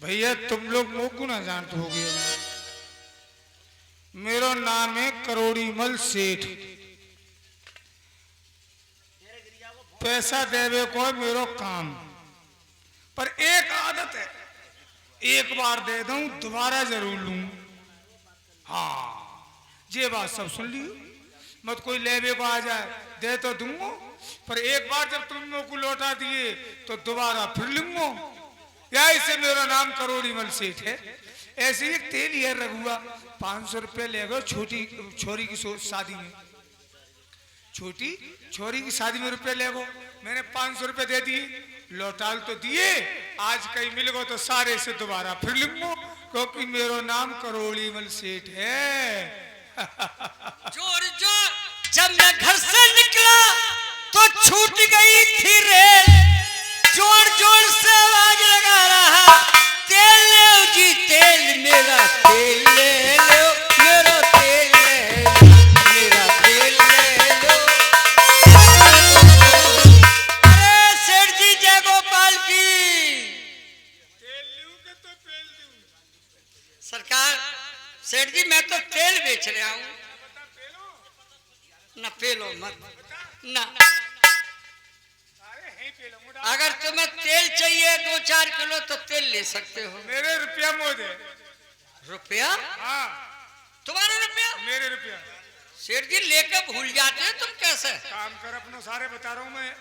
भैया तुम लोग मोकू ना जानते हो गए। मेरा नाम है करोड़ीमल सेठ। पैसा देवे को है मेरो काम, पर एक आदत है, एक बार दे दूं दोबारा जरूर लूं। हाँ, ये बात सब सुन लियो। मत कोई लेवे को आ जाए, दे तो दूंगा, पर एक बार जब तुम लोग को लौटा दिए तो दोबारा फिर लूंगा। या इससे मेरा नाम करोड़ीमल सेठ है। ऐसे ही एक तेल है रघुआ, 500 रुपये ले गए छोटी छोरी की शादी में। छोटी छोरी की शादी में रुपये ले गो, मैंने 500 रुपये दे दिए, लौटाल तो दिए। आज कहीं मिल गो तो सारे से दोबारा फिर लूंगा, क्योंकि मेरा नाम करोड़ीमल सेठ है। जोर जोर जब मैं घर से निकला तो छूट गई थी रेल। जोर जोर से आवाज लगा रहा, तेल ले जी तेल, मेरा तेल ले लो, मेरा तेल ले लो, मेरा तेल ले लो। अरे सेठ जी जय गोपाल की। तेल लूं के तो पेल दूं? सरकार सेठ जी मैं तो तेल बेच रहा हूँ। ना पेलो मत ना। अगर तुम्हें तेल चाहिए 2-4 किलो तो तेल ले सकते हो। मेरे रुपया मोदे। रुपया? हाँ, तुम्हारे रुपया? मेरे रुपया। सेठ जी लेकर भूल जाते हैं तुम कैसे? काम कर अपना, सारे बता रहा हूँ मैं।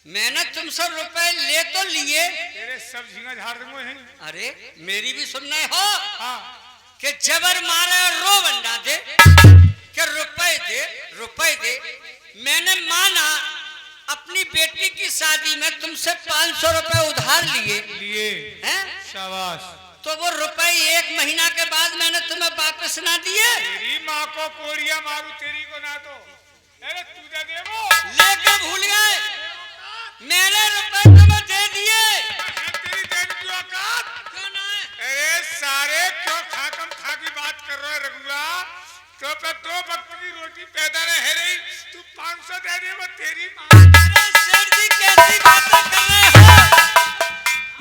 मैंने तुमसे रुपए ले तो लिए। तेरे सब झींगा झाड़ दूंगा हैं। अरे मेरी भी सुनना हो। हाँ, कि जबर मारे और रो बंदा दे, कि रुपए दे। मैंने माना अपनी बेटी की शादी में तुमसे 500 रुपए उधार लिए हैं? शाबाश। तो वो रुपए 1 महीना के बाद मैंने तुम्हें वापस ना दिए। तेरी माँ को कोड़िया मारू, तेरी को ना तो। अरे तू दे दे वो। लेके भूल गए, मैंने रुपए तुम्हें दे दिए। तेरी देन की औकात क्यों ना है? अरे सारे क्यों खाकम खा की बात कर रहे रघुआ? तो पे 2 वक्त की रोटी पैदा रह रही, तू 500 दे दे वो तेरी माँ। अरे सेठ जी कैसी बातें कर रहे हो?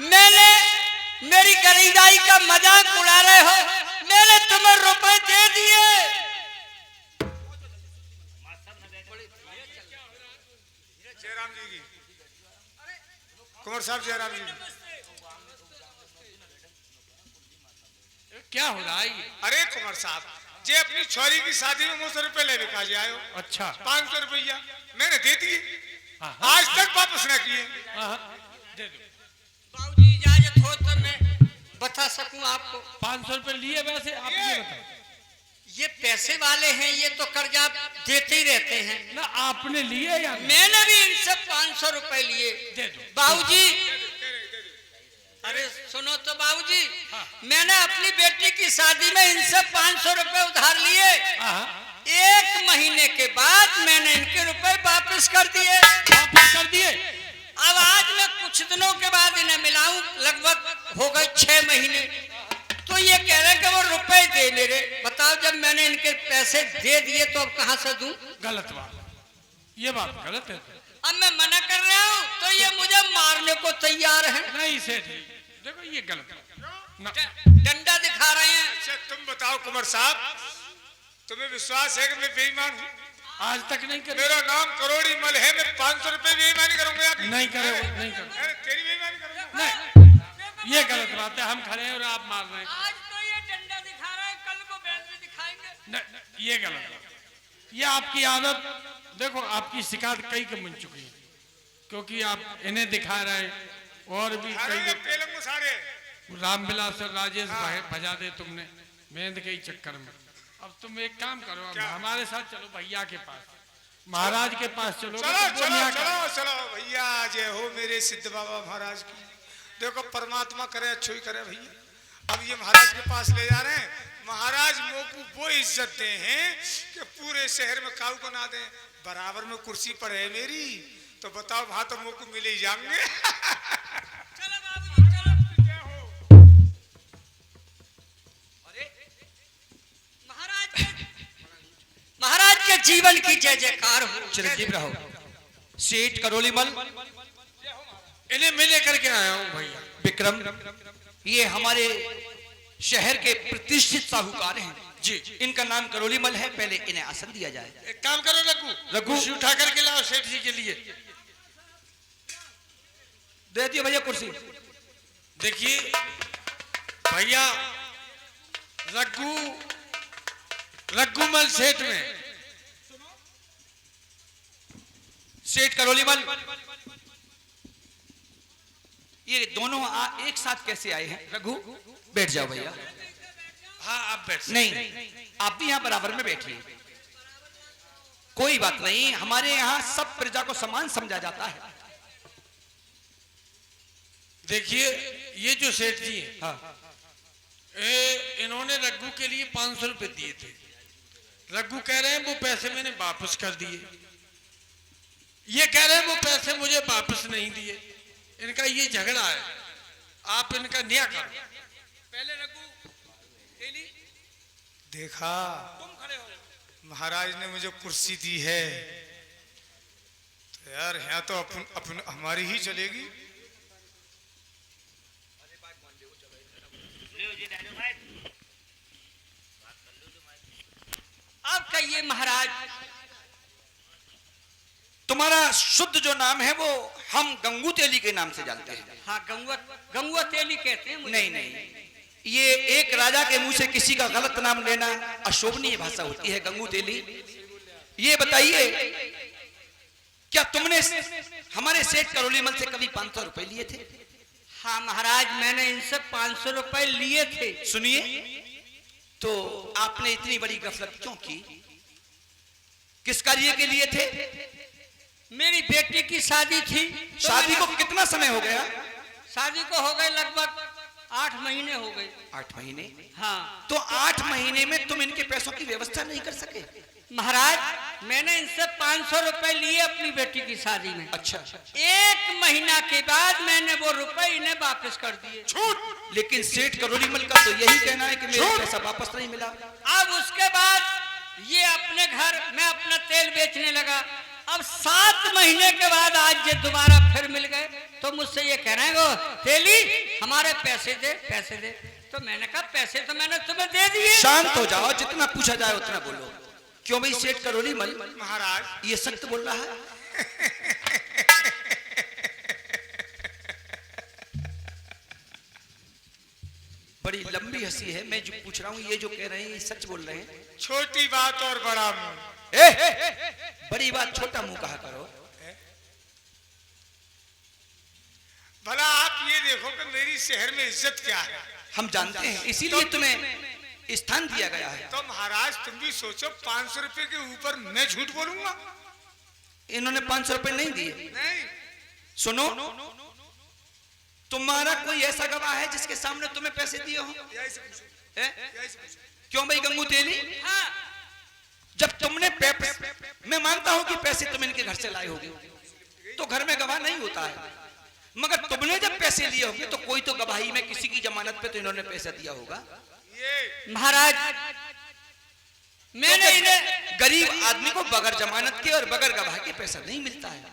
मैंने मेरी गरीबाई का मजाक उड़ा रहे हो। मैंने तुम्हें रुपए दे दिए। जयराम जी की, कुंवर साहब जयराम जी। क्या हो रहा है ये? अरे कुंवर साहब, जे अपनी छोरी की शादी में मुझसे रुपए ले बिका आयो। अच्छा, 500 रुपया मैंने दे दिए, हाँ, आज तक वापस ना किए। दे दो। बाबूजी इजाजत हो तो मैं बता सकूं आपको। 500 रुपए लिए वैसे आप ये बताओ। ये पैसे वाले हैं, ये तो कर्जा देते ही रहते हैं ना आपने लिए या नहीं? मैंने भी इनसे 500 रुपए लिए। दे दो। बाबूजी अरे सुनो तो बाबूजी, मैंने अपनी बेटी की शादी में इनसे 500 रुपए उधार लिए। 1 महीने के बाद मैंने इनके रुपए वापस कर दिए। वापस कर दिए? अब आज मैं कुछ दिनों के बाद इन्हें मिलाऊं, लगभग हो गए 6 महीने। तो ये कह रहे हैं कि वो रुपए दे मेरे। बताओ, जब मैंने इनके पैसे दे दिए तो अब कहां से दूं? गलत बात, ये बात गलत है। अब मैं मना कर रहा हूं तो ये मुझे मारने को तैयार है। नहीं सेठ जी, देखो ये गलत है ना। डंडा दिखा रहे हैं। अच्छा तुम बताओ कुंवर साहब, तुम्हें विश्वास है कि मैं बेईमान हूँ? आज तक नहीं करे। मेरा नाम करोड़ीमल है, मैं 500 रुपए बेईमानी करूंगा या नहीं करे, नहीं करे। अरे तेरी बेईमानी करूंगा? नहीं, ये गलत बात है। हम खड़े हैं और आप मार रहे हैं। आज तो ये डंडा दिखा रहा है, कल को बैंड में दिखाएंगे। नहीं, ये गलत बात है। ये आपकी आदत, देखो आपकी शिकायत कई के मिल चुकी है, क्योंकि आप इन्हें दिखा रहे हैं और भी कई तेलंगु सारे रामविलास और राजेश भजा दे तुमने मेहनत के चक्कर में। अब तुम एक काम करो, अब हमारे साथ चलो भैया के पास, महाराज के पास चलो। चलो चलो चलो चलो भैया, जय हो मेरे सिद्ध बाबा महाराज की। देखो परमात्मा करे अच्छो ही करे भैया। अब ये महाराज के पास ले जा रहे हैं। महाराज मोकू वो इज्जत दे हैं कि पूरे शहर में काऊ को ना दे। बराबर में कुर्सी पर है मेरी, तो बताओ वहां तो मोकू मिले ही जाएंगे। चलो बाबूजी चलो। जय हो। अरे महाराज के जीवन की जय जयकार हो। चिरंजीव रहो। सेठ करोड़ीमल, इन्हें मिले करके आया हूँ भैया। विक्रम, ये हमारे शहर के प्रतिष्ठित साहूकार हैं जी। इनका नाम करोली मल है। पहले इन्हें आसन दिया जाए। एक काम करो रघु, रघु। कुर्सी उठा करके लाओ सेठ जी के लिए। दे दियो भैया कुर्सी। देखिए भैया, रघुमल सेठ में सेठ करोली मल, ये दोनों एक साथ कैसे आए हैं? रघु बैठ जाओ भैया। हाँ आप बैठ सकते नहीं, आप भी यहाँ बराबर में बैठिए। कोई बात नहीं, हमारे यहाँ सब प्रजा को समान समझा जाता है। देखिए ये जो सेठ जी हैं, हाँ। इन्होंने रघु के लिए 500 रुपए दिए थे। रघु कह रहे हैं वो पैसे मैंने वापस कर दिए। ये कह रहे हैं वो पैसे मुझे वापस नहीं दिए। इनका ये झगड़ा है, आप इनका न्याय करो। पहले रघु देखा, तुम खड़े हो। महाराज ने मुझे कुर्सी दी है तो यार यहाँ तो अपन हमारी ही चलेगी। आप कहिए महाराज, तुम्हारा शुद्ध जो नाम है वो हम गंगू तेली के नाम से जानते हैं। हाँ, गंगुआ तेली कहते हैं मुझे। नहीं, ये एक राजा के मुंह से किसी का गलत नाम लेना अशोभनीय भाषा होती है। गंगू तेली, ये बताइए क्या तुमने हमारे सेठ करोली मल से कभी 500 रुपए लिए थे? हाँ महाराज, मैंने इनसे 500 रुपए लिए थे। सुनिए, तो आपने इतनी बड़ी गफलत क्यों की? किस कार्य के लिए थे? मेरी बेटी की शादी थी। शादी को कितना समय हो गया? शादी को हो गए लगभग 8 महीने हो गए। 8 महीने? हाँ। तो 8 महीने में तुम इनके पैसों की व्यवस्था नहीं कर सके? महाराज, मैंने इनसे 500 रुपए लिए अपनी बेटी की शादी में। अच्छा। 1 महीना के बाद मैंने वो रुपए इन्हें वापस कर दिए। झूठ। लेकिन सेठ करोली मल का तो यही कहना है कि मेरा पैसा वापस नहीं मिला। अब उसके बाद ये अपने घर में अपना तेल बेचने लगा। अब 7 महीने के बाद आज ये दोबारा फिर मिल गए तो मुझसे ये कह रहे हैं, वो तेली हमारे पैसे दे, पैसे दे। तो मैंने कहा पैसे तो मैंने तुम्हें दे दिए। शांत हो जाओ, जितना पूछा जाए उतना बोलो। क्यों भाई सेठ करोली मल महाराज ये सत्य बोल रहा है? बड़ी लंबी हंसी है। मैं जो पूछ रहा हूँ, ये जो कह रहे हैं ये सच बोल रहे हैं? छोटी बात और बड़ा मुंह। बड़ी बात छोटा मुंह कहा करो। भला आप ये देखो कि मेरी शहर में इज्जत क्या है। हम जानते हैं, इसीलिए तुम्हें स्थान दिया गया है। तो महाराज तुम भी सोचो, 500 रुपए के ऊपर मैं झूठ बोलूंगा? इन्होंने 500 रुपए नहीं दिए। नहीं। सुनो, तुम्हारा कोई ऐसा गवाह है जिसके सामने तुम्हें पैसे दिए हो? यही से पूछो, हैं? यही से पूछो। क्यों भाई गंगू तेली? हाँ। जब तुमने मैं मानता हूं कि पैसे तुम इनके घर से लाए होगे तो घर में गवाह नहीं होता है, मगर तुमने जब पैसे लिए होंगे तो कोई तो गवाही में किसी की जमानत पे तो इन्होंने पैसा दिया होगा। महाराज, मैंने इन्हें, गरीब आदमी को बगैर जमानत के और बगैर गवाह के पैसा नहीं मिलता है।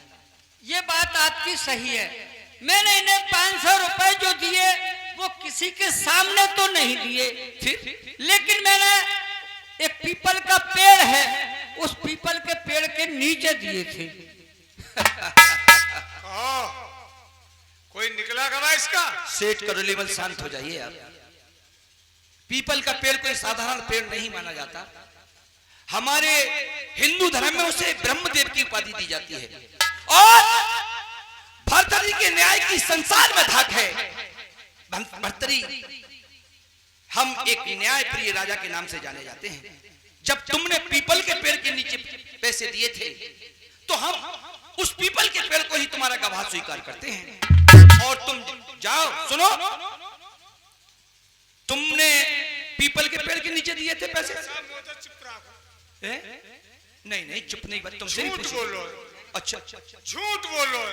ये बात आपकी सही है। मैंने इन्हें 500 रुपए जो दिए वो किसी के सामने तो नहीं दिए, फिर लेकिन मैंने एक पीपल का पेड़ है, उस पीपल के पेड़ के नीचे दिए थे। कोई निकला गवा इसका? सेठ करोली मल शांत हो जाइए आप। पीपल का पेड़ कोई साधारण पेड़ नहीं माना जाता। हमारे हिंदू धर्म में उसे ब्रह्मदेव की उपाधि दी जाती है और भर्तरी के न्याय की संसार में धाक है। भर्तरी, हम एक न्याय प्रिय राजा के नाम से जाने जाते हैं। जब तुमने पीपल के पेड़ के नीचे पैसे दिए थे तो हम उस पीपल के पेड़ को ही तुम्हारा गवाह स्वीकार करते हैं। और तुम जाओ, सुनो, तुमने पीपल के पेड़ के नीचे दिए थे पैसे? नहीं, चुप नहीं, बात तुमसे झूठ बोलो। अच्छा, झूठ बोलो।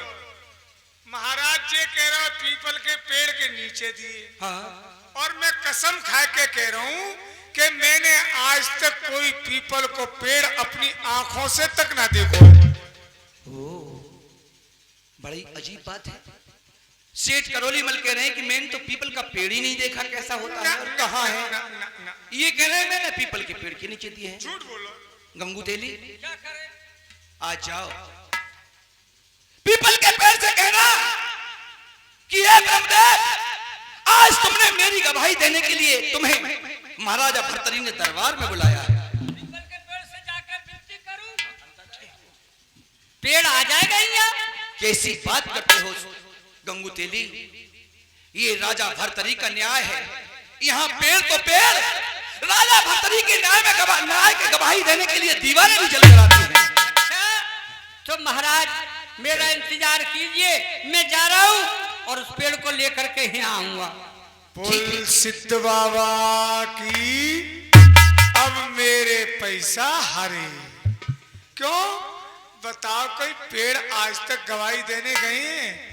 महाराज जी कह रहा पीपल के पेड़ के नीचे दिए। हाँ। और मैं कसम खा के कह रहा हूं कि मैंने आज तक कोई पीपल को पेड़ अपनी आंखों से तक ना देखो। बड़ी अजीब बात है। सेठ करोलीमल कह रहे हैं कि मैंने तो पीपल का पेड़ ही नहीं देखा कैसा होता है और कहाँ है। ना। ये कह रहे हैं मैंने पीपल के पेड़ के नीचे दिए हैं। झूठ बोलो। गंगू तेली क्या करे? आ जाओ, पीपल के पेड़ से कहना कि हे ब्रह्मदेव, आज तुमने मेरी गवाही देने के लिए तुम्हें महाराजा भर्तरी ने दरबार में बुलाया है। पीपल के पेड़ से जाकर विनती करूं, पेड़ आ जाएगा यहाँ। कैसी बात करते हो गंगू तेली, ये राजा भर्तरी का न्याय है। यहाँ पेड़ तो पेड़, राजा भर्तरी के न्याय में न्याय की गवाही देने के लिए दीवारें भी जल कर आती हैं। अच्छा, तो महाराज मेरा इंतजार कीजिए, मैं जा रहा हूँ और उस पेड़ को लेकर के यहाँ आऊंगा। बोल सिद्ध बाबा की अब मेरे पैसा हरे। क्यों बताओ, कोई पेड़ आज तक गवाही देने गए हैं?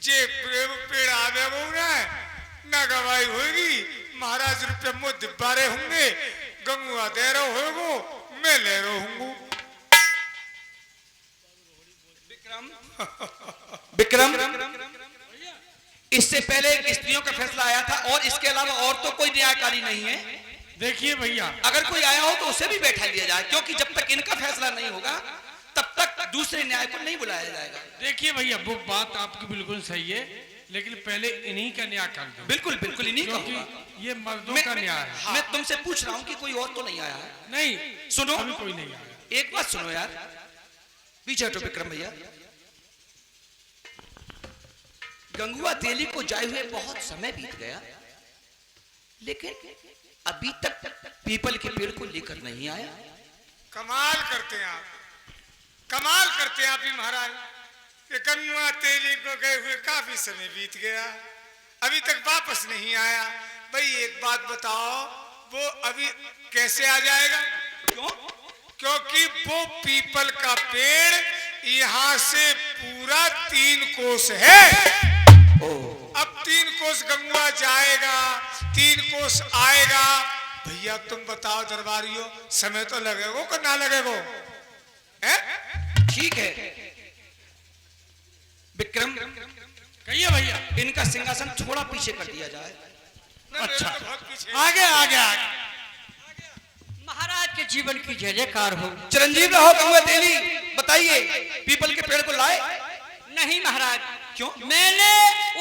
जे पेड़ आवे वो ना गवाही होगी। महाराज रुपये मुँह दिब्बारे होंगे, गंगुआ दे रहे होगो, मैं ले रहा हूँ। विक्रम, इससे पहले स्त्रियों का फैसला आया था और इसके अलावा और तो कोई न्यायकारी नहीं है। देखिए भैया, अगर कोई आया हो तो उसे भी बैठा लिया जाए, क्योंकि जब तक इनका फैसला नहीं होगा तब तक दूसरे न्याय को नहीं बुलाया जाएगा। देखिए भैया, वो बात आपकी बिल्कुल सही है, लेकिन पहले इन्हीं का न्याय कर दो। बिल्कुल बिल्कुल इन्हीं का क्योंकि होगा। ये मर्दों का न्याय है। मैं तुमसे पूछ रहा हूँ कि कोई और तो नहीं आया है? नहीं, सुनो, अभी कोई नहीं आया। एक बात सुनो यार, पीछे हटो विक्रम भैया। गंगुआ तेली को जाए हुए बहुत समय बीत गया, लेकिन अभी तक पीपल के पेड़ को लेकर नहीं आया। कमाल करते हैं आप, कमाल करते हैं आप भी महाराज। कि गंगुआ तेली को गए हुए काफी समय बीत गया, अभी तक वापस नहीं आया। भाई एक बात बताओ, वो अभी कैसे आ जाएगा? क्यों? क्योंकि वो पीपल का पेड़ यहाँ से पूरा 3 कोस है। अब 3 कोस गंगुआ जाएगा, 3 कोस आएगा। भैया तुम बताओ दरबारियों, समय तो लगेगा कि ना लगेगा? ठीक है विक्रम, कहिए भैया। इनका सिंहासन थोड़ा पीछे कर दिया जाए। अच्छा, तो बहुत पीछे। आगे आगे आगे। महाराज के जीवन की जय जयकार हो। चिरंजीव रहो गंगुआ तेली, बताइए पीपल के पेड़ को लाए? नहीं महाराज। क्यों? मैंने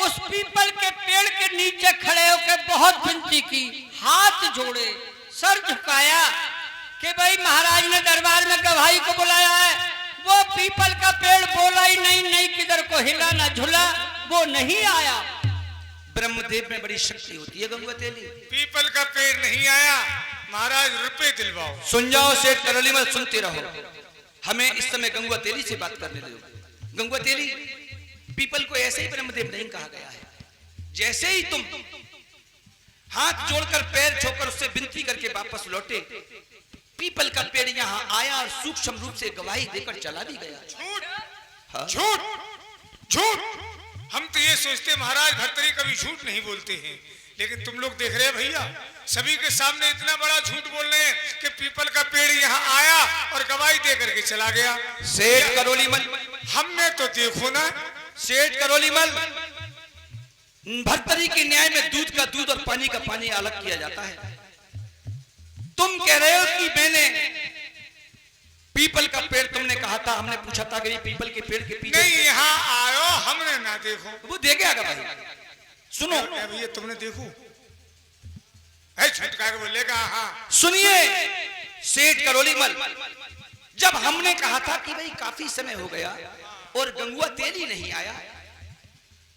उस पीपल के पेड़ के नीचे खड़े होकर बहुत विनती की, हाथ जोड़े, सर झुकाया कि भाई महाराज ने दरबार में गवाही को बुलाया है। वो पीपल का पेड़ बोला ही नहीं किधर को हिला ना झुला, वो नहीं आया। ब्रह्मदेव में बड़ी शक्ति होती है गंगुआ तेली। पीपल का पेड़ नहीं आया, महाराज रुपए दिलवाओ। सुन जाओ सेठ करोलीमल, सुनते रहो। हमें इस समय गंगुआ तेली से बात करने दो। गंगुआ तेली, पीपल को ऐसे ही ब्रह्मदेव नहीं कहा गया है। जैसे ही तुम हाथ जोड़कर पैर छोड़कर उससे विनती करके वापस लौटे, पीपल का पेड़ यहाँ आया और सूक्ष्म रूप से गवाही देकर चला भी गया। झूठ, हाँ? झूठ, झूठ। हम तो ये सोचते महाराज भर्तरी कभी झूठ नहीं बोलते हैं, लेकिन तुम लोग देख रहे हैं भैया, सभी के सामने इतना बड़ा झूठ बोल रहे हैं कि पीपल का पेड़ यहाँ आया और गवाही दे करके चला गया। सेठ करोलीमल, हमने तो देखो ना। सेठ करोलीमल, भर्तरी के न्याय में दूध का दूध और पानी का पानी अलग किया जाता है। तुम कह रहे हो कि मैंने पीपल का पेड़, तुमने कहा था, हमने पूछा था कि ये पीपल के पेड़ के पीछे नहीं, यहाँ आयो हमने ना देखो। वो दे गया गवाही। सुनो भैया, तुमने देखो है झटका के बोलेगा। हाँ सुनिए सेठ करोलीमल, जब हमने कहा था कि भाई काफी समय हो गया और गंगुआ तेली नहीं आया,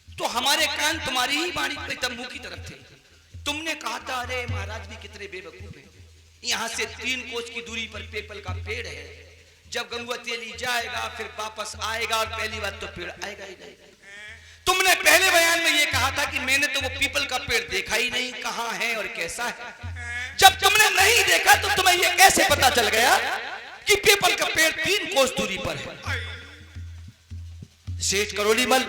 तो हमारे कान तुम्हारी ही वाणी पे तंबू की तरफ थे। तुमने कहा था अरे महाराज भी कितने बेवकूफ हैं, यहाँ से 3 कोस की दूरी पर पीपल का पेड़ है, जब गंगुआ तेली जाएगा फिर वापस आएगा और पहली बात तो पेड़ आएगा ही नहीं। तुमने पहले बयान में ये कहा था कि मैंने तो वो पीपल का पेड़ देखा ही नहीं, कहाँ है और कैसा है। जब तुमने नहीं देखा तो तुम्हें ये कैसे पता चल गया कि पीपल का पेड़ 3 कोस दूरी पर है? सेठ करोलीमल,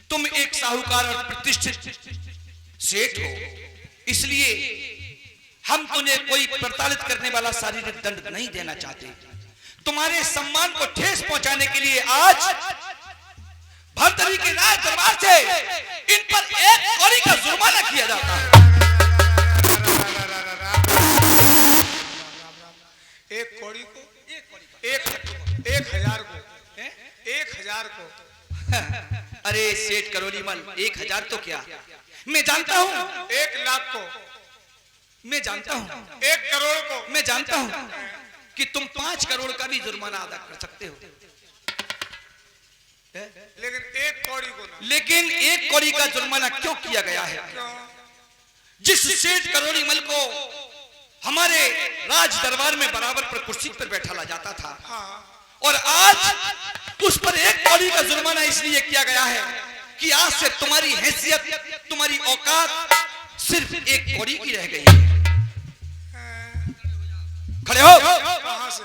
तुम एक साहूकार और प्रतिष्ठित सेठ हो, इसलिए हम तुम्हें कोई प्रताड़ित करने वाला शारीरिक दंड नहीं देना चाहते। तुम्हारे सम्मान को ठेस पहुंचाने के लिए आज भर्तरी के राज इन पर 1 कौड़ी का जुर्माना किया जाता है। एक कौड़ी को, एक हजार को, 1000 को। अरे सेठ करोलीमल, 1000 तो क्या, मैं जानता हूँ 1 लाख को, मैं जानता हूँ 1 करोड़ को। मैं जानता हूँ कि तुम 5 करोड़ का भी जुर्माना अदा कर सकते हो, लेकिन 1 कौड़ी को ना। लेकिन 1 कौड़ी का जुर्माना क्यों किया गया है? क्यों? जिस सेठ करोलीमल को हमारे राज दरबार में बराबर पर कुर्सी पर बैठा ला जाता था, हाँ। और आज उस पर 1 कौड़ी का जुर्माना इसलिए किया गया है कि आज से तुम्हारी हैसियत, तुम्हारी औकात सिर्फ 1 कौड़ी की रह गई है। खड़े हो, कहाँ से?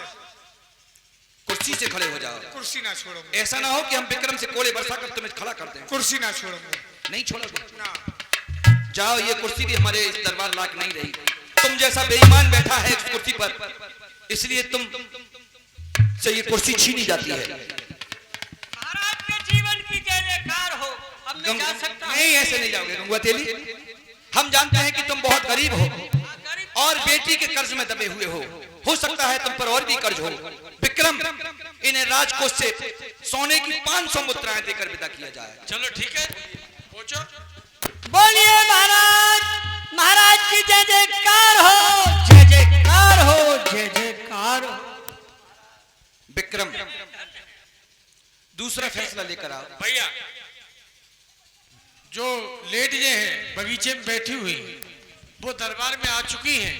कुर्सी से खड़े हो जाओ। कुर्सी ना छोड़ोगे। ऐसा ना हो कि हम विक्रम से कोड़े बरसा कर तुम्हें खड़ा कर दें। कुर्सी ना छोड़ोगे। नहीं छोड़ोगे ना। जाओ, ये कुर्सी भी हमारे इस दरबार लायक नहीं रही। तुम जैसा बेईमान बैठा है इस कुर्सी पर, इसलिए तुम से ये कुर्सी छीनी जाती है। महाराज के जीवन की जय जयकार हो। अब मैं जा सकता हूं? नहीं, ऐसे नहीं जाओगे गंगुआ तेली। हम जानते हैं कि तुम बहुत गरीब हो और बेटी के कर्ज में दबे हुए हो सकता है तुम पर और भी कर्ज हो। विक्रम, इन्हें राजकोष से सोने की 500 मुद्राएं देकर विदा किया जाए। चलो ठीक है, पहुंचो। बोलिए महाराज, महाराज की जय जयकार हो, जय जयकार हो, जय जयकार हो। विक्रम, दूसरा फैसला लेकर आओ। भैया, जो लेडीजें हैं बगीचे में बैठी हुई, वो दरबार में आ चुकी हैं।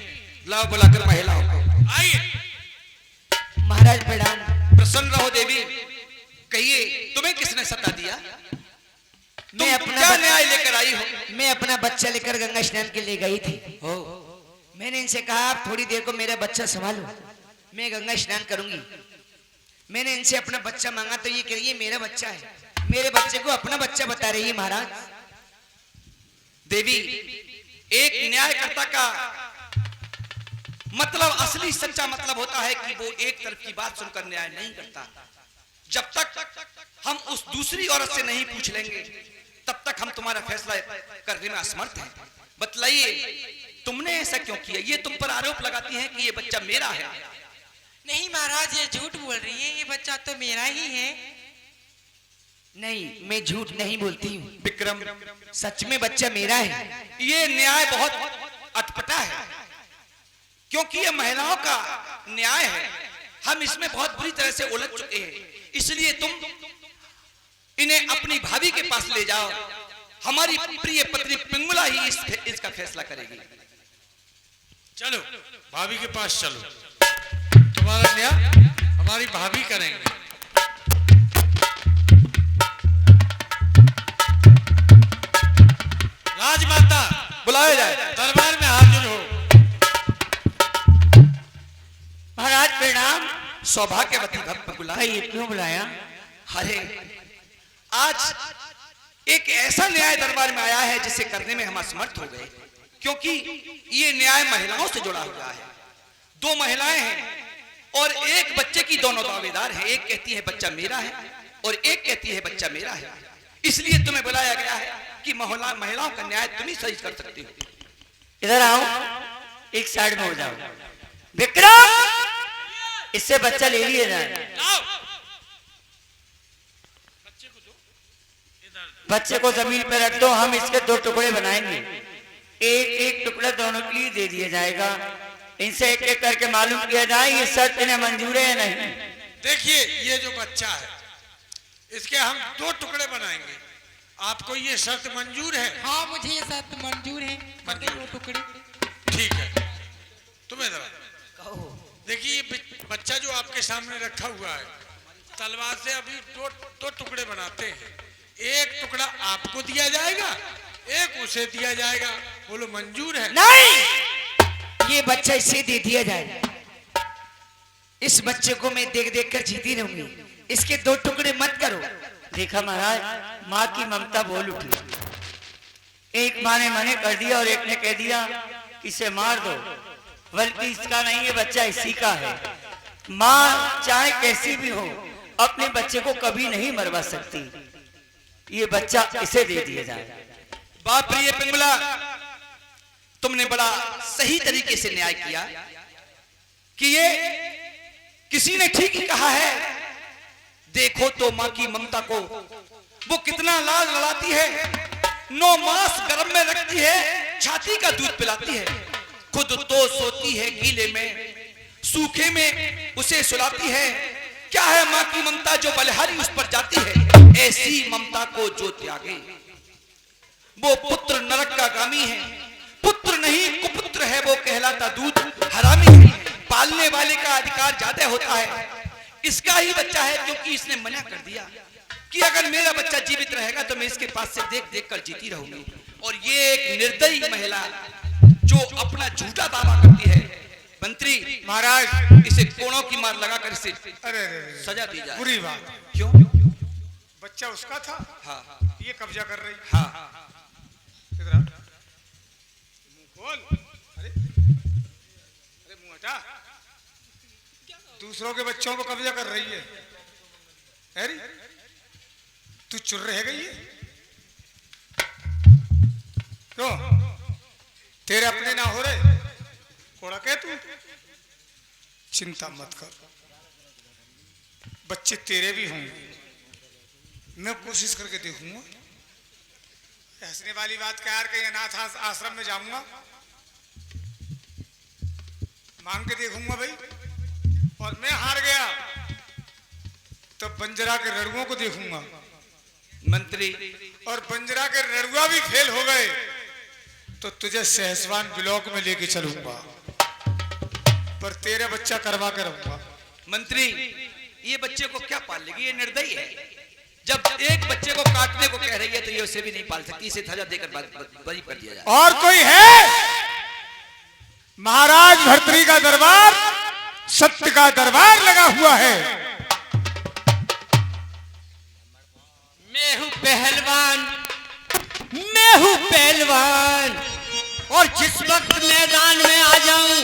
लाओ बुलाकर महिलाओं को। आइए। महाराज प्रणाम। प्रसन्न रहो देवी। कहिए, तुम्हें किसने सत्ता दिया? तुम क्या न्याय लेकर आई हो? मैं अपना बच्चा लेकर गंगा स्नान के लिए गई थी। मैंने इनसे कहा आप थोड़ी देर को मेरा बच्चा संभालो, मैं गंगा स्नान करूंगी। मैंने इनसे अपना बच्चा मांगा तो ये कह रही है मेरा बच्चा है, मेरे बच्चे को अपना बच्चा बता रही है। महाराज देवी, एक न्यायकर्ता का मतलब, असली सच्चा मतलब होता है कि वो एक तरफ की बात सुनकर न्याय नहीं करता। जब तक हम उस दूसरी औरत से नहीं पूछ लेंगे, तब तक हम तुम्हारा फैसला करने में असमर्थ हैं। बतलाइए, तुमने ऐसा क्यों किया? ये तुम पर आरोप लगाती हैं कि ये बच्चा मेरा है। नहीं महाराज, ये झूठ बोल रही है, ये बच्चा तो मेरा ही है। नहीं, मैं झूठ नहीं बोलती हूँ विक्रम, सच में बच्चा मेरा है। ये न्याय बहुत अटपटा है, क्योंकि ये महिलाओं का न्याय है। हम इसमें बहुत बुरी तरह से उलझ चुके हैं। इसलिए तुम इन्हें अपनी भाभी के पास ले जाओ। हमारी प्रिय पत्नी पिंगुला ही इसका फैसला करेगी। चलो भाभी के पास चलो, तुम्हारा न्याय हमारी भाभी करेंगे। राजमाता बुलाया जाए। दरबार में हाजिर हो। महाराज प्रणाम। सौभाग्यवती भक्त बुलाया। ये क्यों बुलाया? अरे, आज एक ऐसा न्याय दरबार में आया है जिसे करने में हम असमर्थ हो गए, क्योंकि ये न्याय महिलाओं से जुड़ा हुआ है। 2 महिलाएं हैं और एक बच्चे की दोनों दावेदार हैं। एक कहती है बच्चा मेरा है और एक कहती है बच्चा मेरा है। इसलिए तुम्हें बुलाया गया है कि महिलाओं का न्याय तुम ही सही कर सकती हो। इधर आओ, एक साइड में हो जाओ। विक्रम, इससे बच्चा ले लिए जाए। बच्चे को जमीन पर रख दो, हम इसके 2 टुकड़े बनाएंगे। एक टुकड़ा दोनों के लिए दे दिया जाएगा। इनसे एक एक करके मालूम किया जाए ये शर्त इन्हें मंजूर है या नहीं। देखिए, ये जो बच्चा है इसके हम 2 टुकड़े बनाएंगे। आपको ये शर्त मंजूर है? हाँ, मुझे ये शर्त मंजूर है। मंजूर। 2 टुकड़े। ठीक है, तुम्हें जरा देखिए, ये बच्चा जो आपके सामने रखा हुआ है, तलवार से अभी 2 टुकड़े बनाते हैं। एक टुकड़ा आपको दिया जाएगा, एक उसे दिया जाएगा। बोलो मंजूर है? नहीं, ये बच्चा इसे दे दिया जाए। इस बच्चे को मैं देख देख कर जीती रहूंगी। इसके 2 टुकड़े मत करो। देखा महाराज, माँ की ममता बोल उठी। एक माँ ने मने कर दिया और एक ने कह दिया कि इसे मार दो, बल्कि इसका नहीं, ये बच्चा इसी का है। माँ चाहे कैसी भी हो, अपने बच्चे को कभी नहीं मरवा सकती। ये बच्चा इसे दे दिया जाए। बाप रे पिंगला, तुमने बड़ा सही तरीके से न्याय किया कि ये किसी ने ठीक ही कहा है। देखो तो माँ की ममता को वो कितना लाज लड़ाती है, 9 मास गर्भ में रखती है, छाती का दूध पिलाती है, खुद तो सोती है गीले में, सूखे में उसे सुलाती है। क्या है माँ की ममता जो बलिहारी उस पर जाती है? ऐसी ममता को जो त्यागे वो पुत्र नरक का गामी है, पुत्र नहीं कुपुत्र है, वो कहलाता दूध हरामी है। पालने वाले का अधिकार ज्यादा होता है, इसका ही बच्चा है क्योंकि इसने मना कर दिया कि अगर मेरा बच्चा जीवित रहेगा तो मैं इसके पास से देख देख कर जीती रहूंगी। और ये एक निर्दयी महिला जो अपना झूठा दावा करती है। मंत्री महाराज, इसे कोड़ों की मार लगाकर इसे अरे सजा दी जाए। बुरी बात। क्यों? बच्चा उसका था, हाँ ये कब्जा कर रही। हाँ किधर आ? मुंह खोल। अरे अरे मुंह हटा। दूसरों के बच्चों को कब्जा कर रही है। अरे तू चुर रह गई है क्यों? तेरे अपने ना हो रहे? कोड़ा कह तू। चिंता मत कर, बच्चे तेरे भी होंगे, मैं कोशिश करके देखूंगा। हंसने वाली बात क्या यार, कहीं अनाथ आश्रम में जाऊंगा, मांग के देखूंगा भाई, और मैं हार गया तो बंजरा के रड़ुओं को देखूंगा। मंत्री, और बंजरा के रड़ुआ भी फेल हो गए तो तुझे सहसवान ब्लॉक में लेके चलूंगा, पर तेरा बच्चा करवा के रहूंगा। मंत्री, ये बच्चे को क्या पाल लेगी? ये निर्दयी है। जब एक बच्चे को काटने को कह रही है तो ये उसे भी नहीं पाल सकती, इसे सजा देकर बरी कर दिया जाए। और कोई है? महाराज भर्तृहरि का दरबार, सत्य का दरबार लगा हुआ है। मैं हूं पहलवान, मैं हूं पहलवान, और जिस वक्त मैदान में आ जाऊं